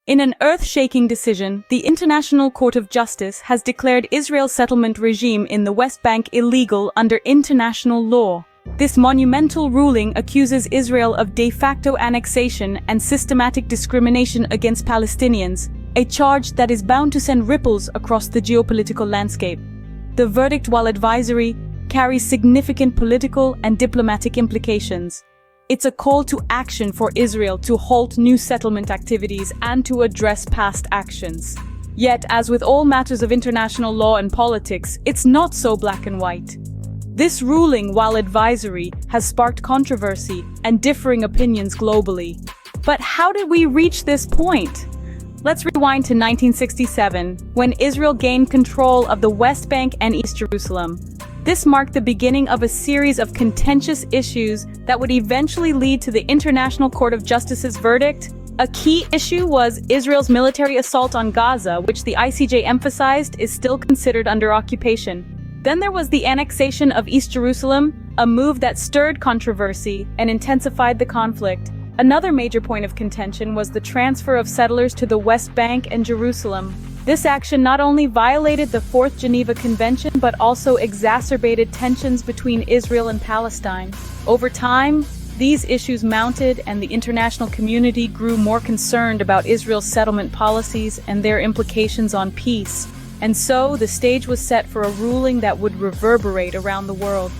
In an earth-shaking decision, the International Court of Justice has declared Israel's settlement regime in the West Bank illegal under international law. This monumental ruling accuses Israel of de facto annexation and systematic discrimination against Palestinians, a charge that is bound to send ripples across the geopolitical landscape. The verdict, while advisory, carries significant political and diplomatic implications. It's a call to action for Israel to halt new settlement activities and to address past actions. Yet, as with all matters of international law and politics, it's not so black and white. This ruling, while advisory, has sparked controversy and differing opinions globally. But how did we reach this point? Let's rewind to 1967, when Israel gained control of the West Bank and East Jerusalem. This marked the beginning of a series of contentious issues that would eventually lead to the International Court of Justice's verdict. A key issue was Israel's military assault on Gaza, which the ICJ emphasized is still considered under occupation. Then there was the annexation of East Jerusalem, a move that stirred controversy and intensified the conflict. Another major point of contention was the transfer of settlers to the West Bank and Jerusalem. This action not only violated the Fourth Geneva Convention but also exacerbated tensions between Israel and Palestine. Over time, these issues mounted and the international community grew more concerned about Israel's settlement policies and their implications on peace. And so, the stage was set for a ruling that would reverberate around the world.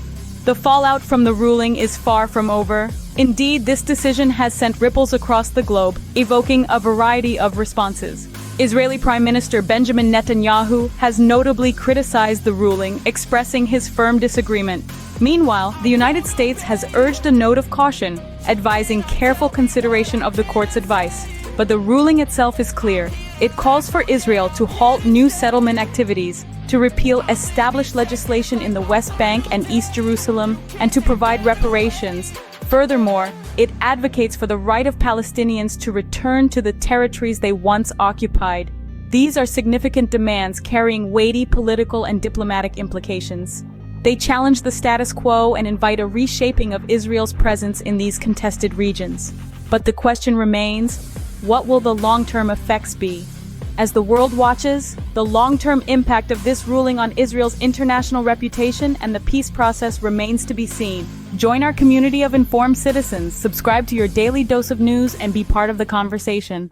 The fallout from the ruling is far from over. Indeed, this decision has sent ripples across the globe, evoking a variety of responses. Israeli Prime Minister Benjamin Netanyahu has notably criticized the ruling, expressing his firm disagreement. Meanwhile, the United States has urged a note of caution, advising careful consideration of the court's advice. But the ruling itself is clear. It calls for Israel to halt new settlement activities, to repeal established legislation in the West Bank and East Jerusalem, and to provide reparations. Furthermore, it advocates for the right of Palestinians to return to the territories they once occupied. These are significant demands carrying weighty political and diplomatic implications. They challenge the status quo and invite a reshaping of Israel's presence in these contested regions. But the question remains, what will the long-term effects be? As the world watches, the long-term impact of this ruling on Israel's international reputation and the peace process remains to be seen. Join our community of informed citizens, subscribe to your daily dose of news, and be part of the conversation.